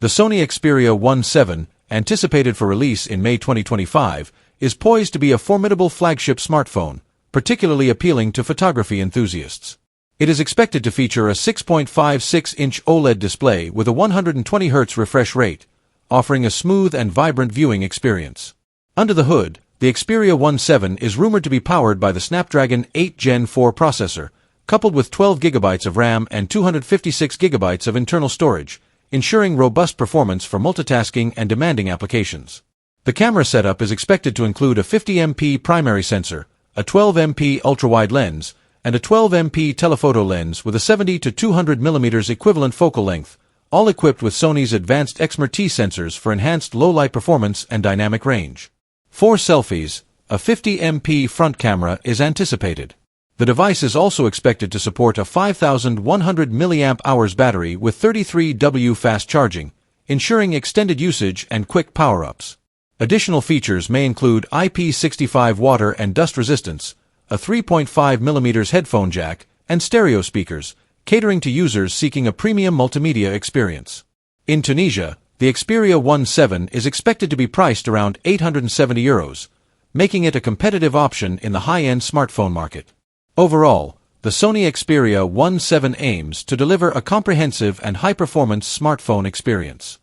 The Sony Xperia VII, anticipated for release in May 2025, is poised to be a formidable flagship smartphone, particularly appealing to photography enthusiasts. It is expected to feature a 6.56-inch OLED display with a 120Hz refresh rate, offering a smooth and vibrant viewing experience. Under the hood, the Xperia VII is rumored to be powered by the Snapdragon 8 Gen 4 processor, coupled with 12GB of RAM and 256GB of internal storage, ensuring robust performance for multitasking and demanding applications. The camera setup is expected to include a 50MP primary sensor, a 12MP ultra-wide lens, and a 12MP telephoto lens with a 70 to 200mm equivalent focal length, all equipped with Sony's advanced Xperia sensors for enhanced low-light performance and dynamic range. For selfies, a 50MP front camera is anticipated. The device is also expected to support a 5,100 mAh battery with 33W fast charging, ensuring extended usage and quick power-ups. Additional features may include IP65 water and dust resistance, a 3.5mm headphone jack, and stereo speakers, catering to users seeking a premium multimedia experience. In Tunisia, the Xperia VII is expected to be priced around €870, making it a competitive option in the high-end smartphone market. Overall, the Sony Xperia VII aims to deliver a comprehensive and high-performance smartphone experience.